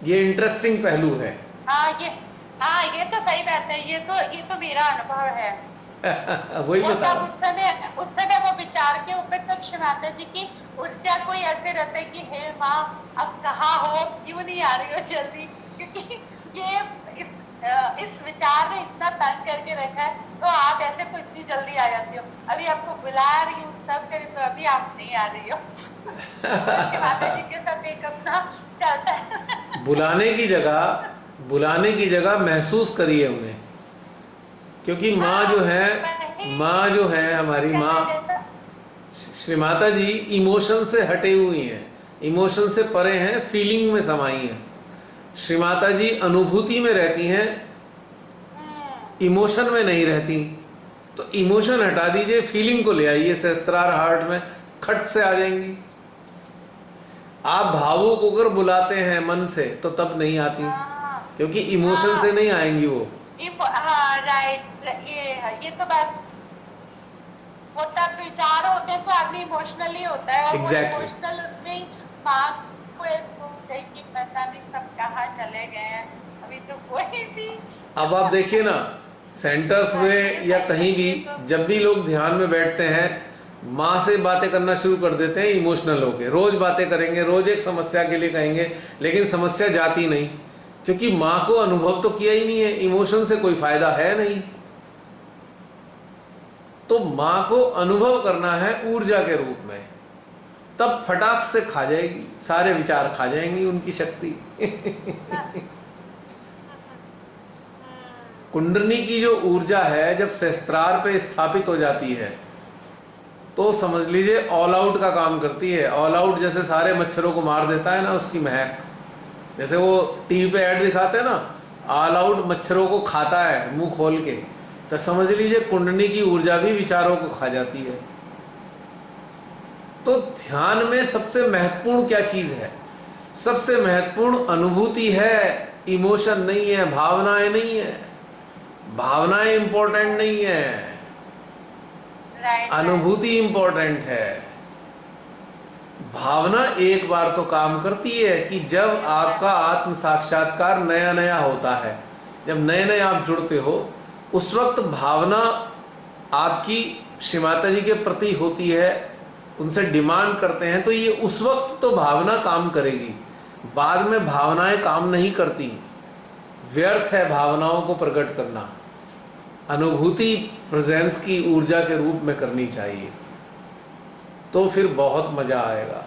ये इंटरेस्टिंग पहलू है। हाँ ये तो सही बात है, ये तो मेरा अनुभव है। वही वो बता तब उस समय वो विचार के ऊपर तब शिव माता जी की ऊर्जा कोई ऐसे रहता है कि हे माँ अब कहाँ हो, क्यों नहीं आ रही हो जल्दी, क्योंकि ये इस विचार ने इतना तंग करके रखा है, तो आप ऐसे तो इतनी जल्दी आ जाती हो, अभी आपको बुला रही हूँ सब करे तो अभी आप नहीं आ रही हो। तो शिव माता जी के साथ एक अपना चलता है। बुलाने की जगह महसूस करिए उन्हें, क्योंकि माँ जो है हमारी माँ श्री माता जी इमोशन से हटे हुई हैं, इमोशन से परे हैं, फीलिंग में समाई हैं। श्री माता जी अनुभूति में रहती हैं, इमोशन में नहीं रहती। तो इमोशन हटा दीजिए, फीलिंग को ले आइए सहस्त्रार हार्ट में, खट से आ जाएंगी। आप भावुक होकर बुलाते हैं मन से तो तब नहीं आती, क्योंकि इमोशन से नहीं आएंगी वो। हाँ राइट, ये तो बात, वो तब विचार होते हैं तो आदमी इमोशनली होता है, और Exactly. वो इमोशनल में माँ को कि पता नहीं सब कहाँ चले गए हैं, अभी तो कोई भी। अब आप देखिए ना, सेंटर्स में या कहीं भी जब भी लोग ध्यान में बैठते हैं, माँ से बातें करना शुरू कर देते हैं इमोशनल होके। रोज बातें करेंगे, रोज एक समस्या के लिए कहेंगे, लेकिन समस्या जाती नहीं, क्योंकि माँ को अनुभव तो किया ही नहीं है, इमोशन से कोई फायदा है नहीं। तो माँ को अनुभव करना है ऊर्जा के रूप में, तब फटाक से खा जाएगी, सारे विचार खा जाएंगी उनकी शक्ति। कुंडली की जो ऊर्जा है जब सहस्त्रार पे स्थापित हो जाती है तो समझ लीजिए ऑल आउट का काम करती है। ऑल आउट जैसे सारे मच्छरों को मार देता है ना उसकी महक, जैसे वो टीवी पे ऐड दिखाते हैं ना, ऑल आउट मच्छरों को खाता है मुंह खोल के, तो समझ लीजिए कुंडली की ऊर्जा भी विचारों को खा जाती है। तो ध्यान में सबसे महत्वपूर्ण क्या चीज है? सबसे महत्वपूर्ण अनुभूति है, इमोशन नहीं है, भावनाएं नहीं है। भावनाएं इंपॉर्टेंट नहीं है, अनुभूति इंपॉर्टेंट है। भावना एक बार तो काम करती है कि जब आपका आत्म साक्षात्कार नया नया होता है, जब नए नए आप जुड़ते हो, उस वक्त भावना आपकी श्री माता जी के प्रति होती है, उनसे डिमांड करते हैं, तो ये उस वक्त तो भावना काम करेगी, बाद में भावनाएं काम नहीं करती। व्यर्थ है भावनाओं को प्रकट करना। अनुभूति प्रेजेंस की ऊर्जा के रूप में करनी चाहिए, तो फिर बहुत मजा आएगा।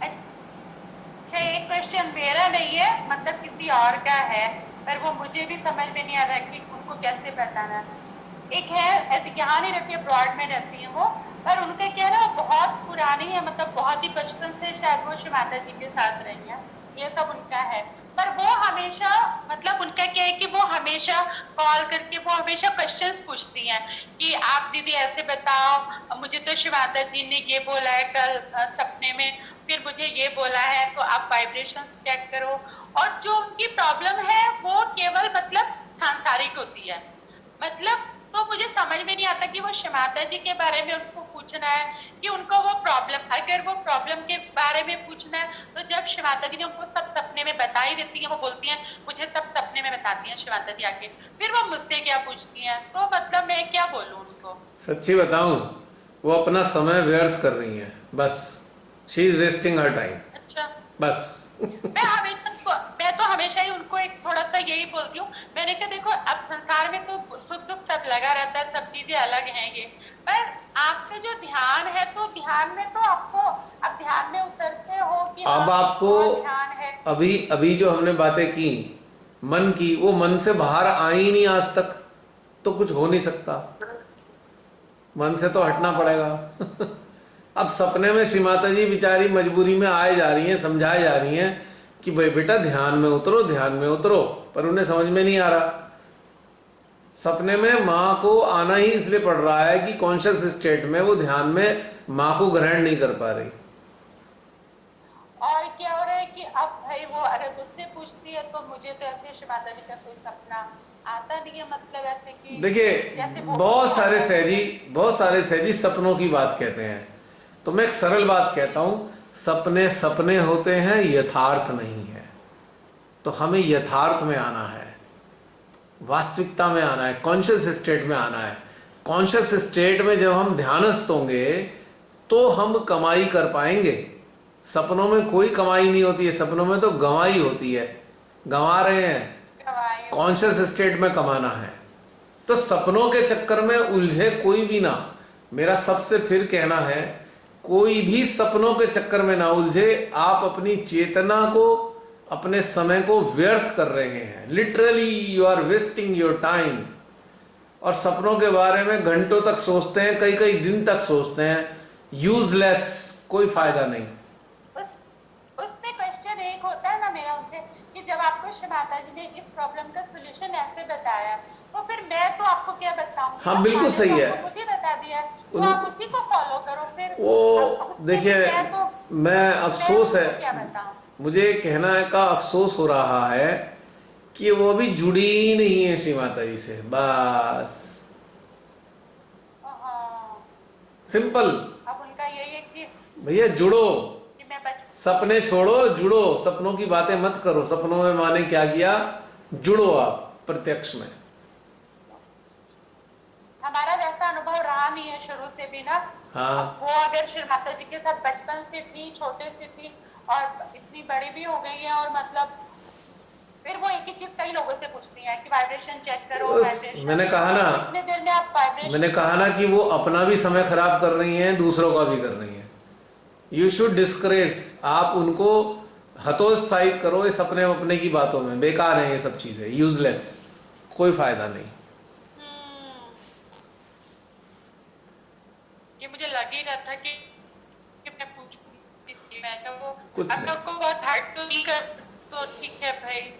अच्छा, एक क्वेश्चन मेरा नहीं है, मतलब किसी और का है, पर वो मुझे भी समझ में नहीं आ रहा कि उनको कैसे बताना है। एक है, ऐसे यहाँ नहीं रहती है, ब्रॉड में रहती है वो, पर उनका क्या है ना, बहुत पुरानी है, मतलब बहुत ही बचपन से शायद वो श्री माता जी के साथ रही है, ये सब उनका है। पर वो हमेशा, मतलब उनका क्या है कि वो हमेशा कॉल करके वो हमेशा क्वेश्चंस पूछती हैं कि आप दीदी ऐसे बताओ, मुझे तो श्री माता जी ने ये बोला है कल सपने में, फिर मुझे ये बोला है, तो आप वाइब्रेशंस चेक करो। और जो उनकी प्रॉब्लम है वो केवल मतलब सांसारिक होती है, मतलब तो मुझे समझ में नहीं आता कि वो श्री माता जी के बारे में उनको पूछना है कि उनको वो प्रॉब्लम, अगर वो प्रॉब्लम के बारे में पूछना है तो जब शिव माता जी ने उनको सब सपने में बता ही देती है, वो बोलती हैं मुझे सब सपने में बताती हैं शिव माता जी आके, फिर वो मुझसे क्या पूछती हैं, तो मतलब मैं क्या बोलूं उनको। सच्ची बताऊं, वो अपना समय व्यर्थ कर रही हैं, बस she is wasting her time, अच्छा, बस। मैं तो हमेशा ही उनको एक थोड़ा सा यही बोलती हूँ, मैंने कहा देखो अब संसार में तो सुख दुख सब लगा रहता है, सब चीजें अलग हैं ये, पर आपका जो ध्यान है तो ध्यान में तो आपको, अब ध्यान में उतरते हो कि अब हाँ, आपको बहुत ध्यान है। अभी अभी जो हमने बातें की मन की, वो मन से बाहर आई नहीं आज तक, तो कुछ हो नहीं सकता, मन से तो हटना पड़ेगा। अब सपने में श्री माता जी बेचारी मजबूरी में आए जा रही हैं, समझाए जा रही हैं कि भाई बेटा ध्यान में उतरो, ध्यान में उतरो, पर उन्हें समझ में नहीं आ रहा। सपने में माँ को आना ही इसलिए पड़ रहा है कि कॉन्शियस स्टेट में वो ध्यान में माँ को ग्रहण नहीं कर पा रही। और क्या हो रहा है कि अब भाई वो अगर मुझसे पूछती है तो मुझे तो ऐसे शिव माता जी का कोई सपना आता नहीं है, मतलब ऐसे कि देखिए बहुत सारे सहजी सपनों की बात कहते हैं, तो मैं एक सरल बात कहता हूं, सपने सपने होते हैं, यथार्थ नहीं है। तो हमें यथार्थ में आना है, वास्तविकता में आना है, कॉन्शियस स्टेट में आना है। कॉन्शियस स्टेट में जब हम ध्यानस्थ होंगे तो हम कमाई कर पाएंगे। सपनों में कोई कमाई नहीं होती है, सपनों में तो गंवाई होती है, गंवा रहे हैं। कॉन्शियस स्टेट में कमाना है, तो सपनों के चक्कर में उलझे कोई भी ना। मेरा सबसे फिर कहना है, कोई भी सपनों के चक्कर में ना उलझे। आप अपनी चेतना को, अपने समय को व्यर्थ कर रहे हैं, literally you are wasting your time. और सपनों के बारे में घंटों तक सोचते हैं, कई कई दिन तक सोचते हैं, यूजलेस, कोई फायदा नहीं। उसमें क्वेश्चन एक होता है ना मेरा उनसे कि जब आपको शिव माता जी ने इस प्रॉब्लम का सॉल्यूशन ऐसे बताया, तो फिर मैं तो आपको क्या बताऊं? हाँ बिल्कुल सही है, मुझे बता दिया तो आप उसी को फॉलो करो फिर। वो देखिए, मैं अफसोस है, क्या बताऊं, मुझे कहना है का अफसोस हो रहा है कि वो अभी जुड़ी ही नहीं है श्री माता जी से, बस सिंपल। अब उनका यही है कि भैया जुड़ो, कि मैं बच सपने छोड़ो, जुड़ो, सपनों की बातें मत करो। सपनों में माँ ने क्या किया, जुड़ो आप प्रत्यक्ष में। हमारा वैसा अनुभव रहा नहीं है शुरू से भी ना। हाँ, वो अगर श्री माता जी के साथ बचपन से थी, छोटे से थी और इतनी बड़ी भी हो गई है, और मतलब फिर वो एक ही चीज कई लोगों से पूछती है कि वाइब्रेशन चेक करो, वाइब्रेशन। मैंने कहा ना, इतने देर में आप वाइब्रेशन, मैंने कहा ना कि वो अपना भी समय खराब कर रही हैं, दूसरों का भी कर रही हैं। यू शुड डिस्करेज, आप उनको हतोत्साहित करो इस अपने अपने की बातों में। बेकार है ये सब चीजें, यूजलेस, कोई फायदा नहीं। ये मुझे लग ही रहा था कि मैं पूछूंगी, मैं वो कुछ अब आपको बहुत हर्ट तो नहीं कर, तो ठीक है भाई।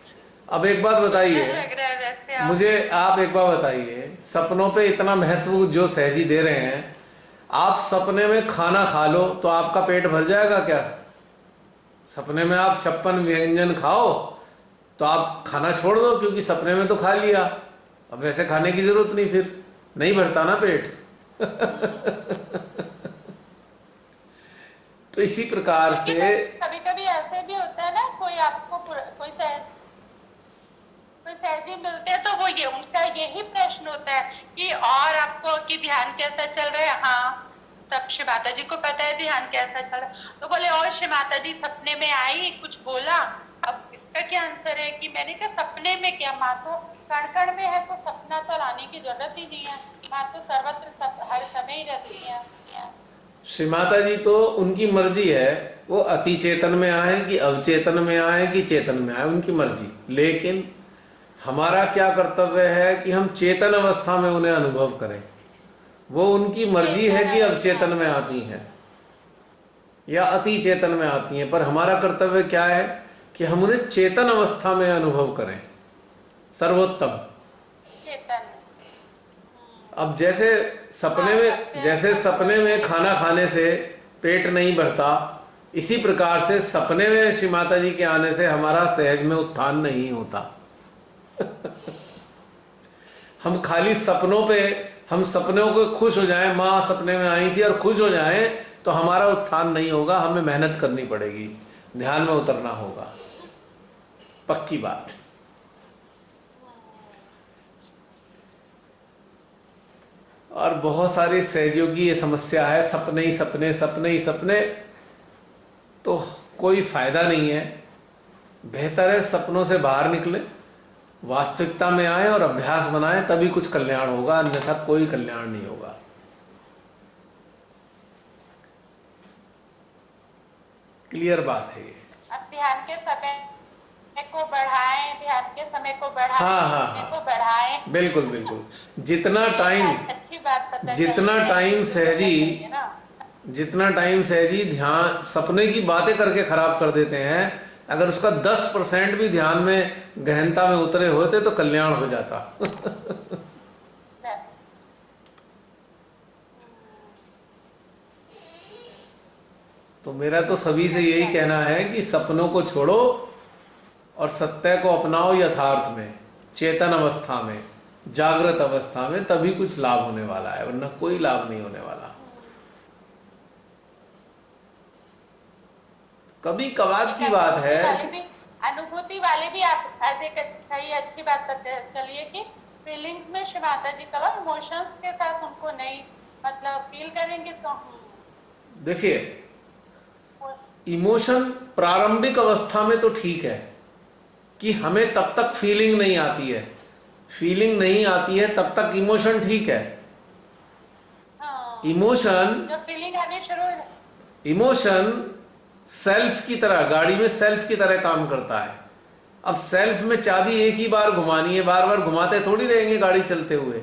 अब एक बात बताइए, लग रहा है वैसे मुझे आप एक बात बताइए, सपनों पे इतना महत्व जो सहजी दे रहे हैं, आप सपने में खाना खा लो तो आपका पेट भर जाएगा क्या? सपने में आप 56 व्यंजन खाओ तो आप खाना छोड़ दो, क्योंकि सपने में तो खा लिया, अब वैसे खाने की जरूरत नहीं, फिर नहीं भरता ना पेट। तो इसी प्रकार से कभी कभी ऐसे भी होता है ना, कोई आपको कोई सहजी मिलते हैं तो वो ये उनका यही प्रश्न होता है कि और आपको कि ध्यान कैसा चल रहा है। हाँ, सब शिव माता जी को पता है ध्यान कैसा चल रहा है, तो बोले और शिव माता जी सपने में आई, कुछ बोला। अब इसका क्या आंसर है कि मैंने कहा सपने में क्या, माँ तो कण कण में है, तो सपना तो लाने की जरूरत ही नहीं है, माँ तो सर्वत्र हर समय ही रहती है। श्री माता जी तो उनकी मर्जी है, वो अति चेतन में आए कि अवचेतन में आए कि चेतन में आए, उनकी मर्जी। लेकिन हमारा क्या कर्तव्य है कि हम चेतन अवस्था में उन्हें अनुभव करें। वो उनकी मर्जी है कि अवचेतन में आती हैं या अति चेतन में आती हैं, पर हमारा कर्तव्य क्या है कि हम उन्हें चेतन अवस्था में अनुभव करें, सर्वोत्तम चेतन। अब जैसे सपने में खाना खाने से पेट नहीं भरता, इसी प्रकार से सपने में श्री माता जी के आने से हमारा सहज में उत्थान नहीं होता। हम खाली सपनों पे हम सपनों को खुश हो जाएं, माँ सपने में आई थी और खुश हो जाएं, तो हमारा उत्थान नहीं होगा, हमें मेहनत करनी पड़ेगी, ध्यान में उतरना होगा, पक्की बात। और बहुत सारे सहयोगी की ये समस्या है, सपने ही सपने, सपने ही सपने, तो कोई फायदा नहीं है। बेहतर है सपनों से बाहर निकले, वास्तविकता में आए और अभ्यास बनाए, तभी कुछ कल्याण होगा, अन्यथा कोई कल्याण नहीं होगा। क्लियर बात है ये। अब ध्यान के समय को बढ़ाएं, ध्यान के समय को बढ़ाएं, हाँ, समय को बढ़ाएं। बिल्कुल बिल्कुल। जितना टाइम, अच्छी बात पता जितना टाइम सहजी, जितना टाइम सहजी ध्यान सपने की बातें करके खराब कर देते हैं, अगर उसका 10% भी ध्यान में गहनता में उतरे होते तो कल्याण हो जाता। तो मेरा तो सभी से यही कहना है कि सपनों को छोड़ो और सत्य को अपनाओ यथार्थ में, चेतन अवस्था में, जागृत अवस्था में, तभी कुछ लाभ होने वाला है, वरना कोई लाभ नहीं होने वाला। कभी कभार की बात है, अनुभूति वाले भी आप एक सही अच्छी बात चलिए कि फीलिंग्स में श्री माता जी का इमोशंस के साथ उनको नहीं मतलब फील करेंगे तो देखिए इमोशन प्रारंभिक अवस्था में तो ठीक है कि हमें तब तक फीलिंग नहीं आती है, फीलिंग नहीं आती है तब तक इमोशन ठीक है। इमोशन जब फीलिंग आनी शुरू हो जाए, इमोशन सेल्फ की तरह, गाड़ी में सेल्फ की तरह काम करता है। अब सेल्फ में चाबी एक ही बार घुमानी है, बार बार घुमाते थोड़ी रहेंगे गाड़ी चलते हुए।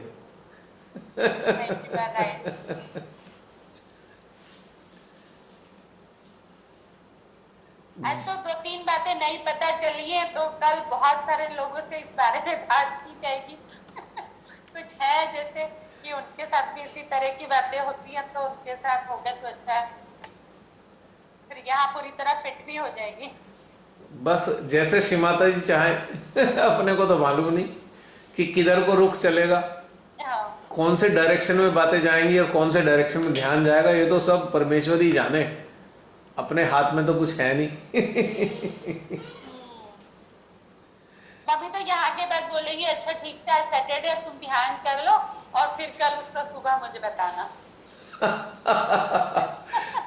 आज तो 2-3 बातें नहीं पता चली है, तो कल बहुत सारे लोगों से इस बारे में बात की जाएगी। कुछ है जैसे कि उनके साथ भी इसी तरह की बातें होती हैं, तो उनके साथ होगा तो अच्छा है, फिर यहाँ पूरी तरह फिट भी हो जाएगी। बस जैसे श्री माता जी चाहे। अपने को तो मालूम नहीं कि किधर को रुख चलेगा, कौन से डायरेक्शन में बातें जाएंगी और कौन से डायरेक्शन में ध्यान जाएगा, ये तो सब परमेश्वर ही जाने, अपने हाथ में तो कुछ है नहीं। अभी तो यहाँ के बाद बोलेंगे अच्छा ठीक है आज सैटरडे तुम ध्यान कर लो और फिर कल उसका सुबह मुझे बताना।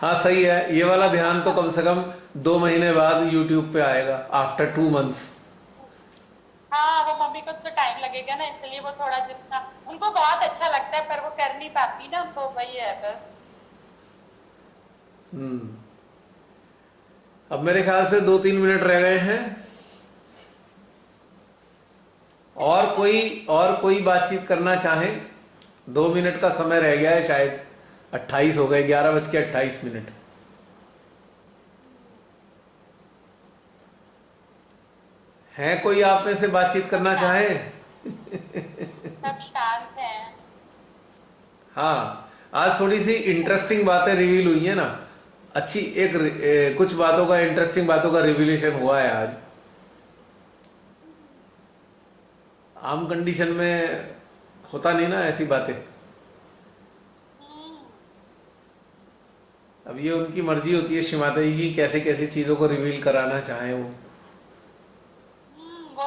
हाँ सही है, ये वाला ध्यान तो कम से कम 2 महीने बाद YouTube पे आएगा, आफ्टर 2 months। हाँ वो मम्मी को तो टाइम लगेगा ना, इसलिए वो थोड़ा जितना उनको बहुत अच्छा लगता है पर वो कर नहीं पाती ना, तो वही है बस। अब मेरे ख्याल से 2-3 मिनट रह गए हैं, और कोई बातचीत करना चाहे? 2 मिनट का समय रह गया है, शायद 28 हो गए, 11:28। है कोई आप में से बातचीत करना चाहे? सब शांत हैं। हाँ, आज थोड़ी सी इंटरेस्टिंग बातें रिवील हुई है ना, अच्छी कुछ बातों का, इंटरेस्टिंग बातों का रिवीलेशन हुआ है आज। आम कंडीशन में होता नहीं ना ऐसी बातें। अब ये उनकी मर्जी होती है श्री माता जी की, कैसे कैसी चीजों को रिवील कराना चाहे वो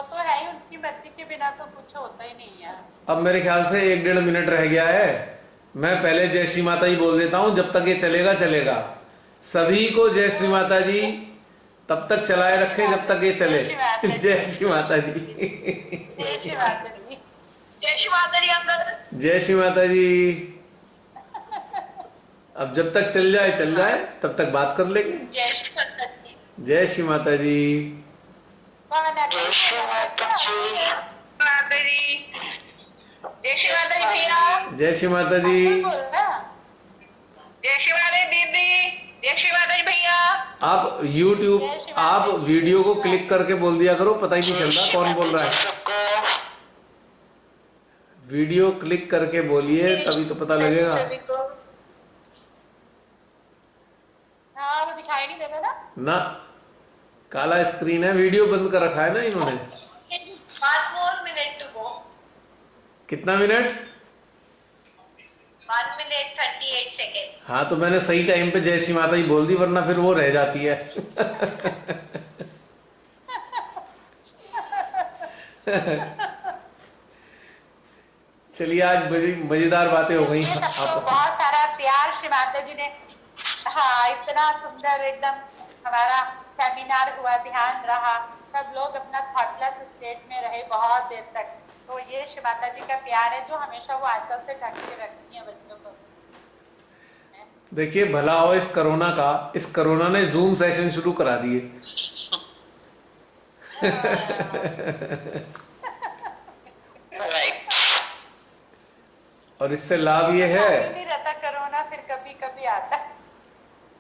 तो है ही, उनकी मर्जी के बिना तो कुछ होता ही नहीं है। अब मेरे ख्याल से 1-1.5 मिनट रह गया है, मैं पहले जय श्री माता जी बोल देता हूँ, जब तक ये चलेगा चलेगा। सभी को जय श्री माता जी तब तक चलाए रखे जब तक ये चले। जय श्री माता जी। जय श्री माता जी। जय श्री माता जी अंकल। जय श्री माता जी। अब जब तक चल जाए तब तक बात कर लेंगे। जय श्री माता जी। जय श्री माता जी। जय श्री माता जी। माता जी। जय श्री माता जी भैया। जय श्री माता जी। जय श्री माता जी दीदी। जय श्री माता जी भैया। आप YouTube आप वीडियो को क्लिक करके बोल दिया करो, पता ही नहीं चलता कौन बोल रहा है। वीडियो क्लिक करके बोलिए तभी तो पता लगेगा। हाँ वो दिखाई नहीं देता ना, काला स्क्रीन है, वीडियो बंद कर रखा है ना इन्होंने। 5 more minutes to go। कितना मिनट? सेकेंड। हाँ, तो मैंने सही टाइम पे जय श्री माता जी बोल दी, वरना फिर वो रह जाती है। चलिए, आज मजेदार बातें हो गई चलिए, सबको आपस में। बहुत सारा प्यार श्री माता जी ने। हाँ, इतना सुंदर एकदम हमारा सेमिनार हुआ, ध्यान रहा, सब लोग अपना थॉटलेस स्टेट में रहे बहुत देर तक। तो ये श्री माता जी का प्यार है जो हमेशा वो आंचल से ढक के रखती है बच्चों को। देखिए, भला हो इस कोरोना का, इस कोरोना ने जूम सेशन शुरू करा दिए। राइट। और इससे लाभ ये है, नहीं रहता कोरोना, फिर कभी कभी आता है।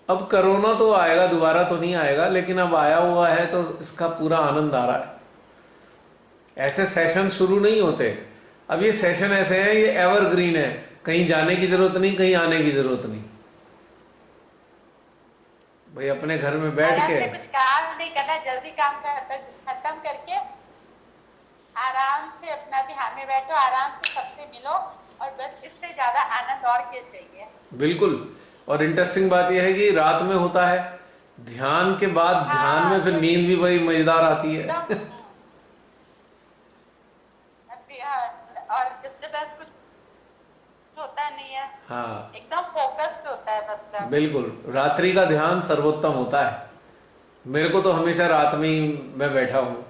अब कोरोना तो आएगा, दोबारा तो नहीं आएगा, लेकिन अब आया हुआ है तो इसका पूरा आनंद आ रहा है। ऐसे सेशन शुरू नहीं होते। अब ये सेशन ऐसे हैं, ये एवरग्रीन है, कहीं जाने की जरूरत नहीं, कहीं आने की जरूरत नहीं। भाई अपने घर में बैठ आराम के, से कुछ काम नहीं करना, जल्दी काम खत्म करके आराम से अपना ध्यान में बैठो, आराम से सबसे मिलो, और बस इससे ज्यादा आनंद और क्या चाहिए। बिल्कुल। और इंटरेस्टिंग बात यह है कि रात में होता है, ध्यान के बाद ध्यान में फिर नींद भी बड़ी मजेदार आती है। और डिस्टर्बेंस कुछ होता नहीं है। हाँ, एकदम फोकस्ड होता है मतलब। बिल्कुल। रात्रि का ध्यान सर्वोत्तम होता है। मेरे को तो हमेशा रात में ही मैं बैठा हूँ।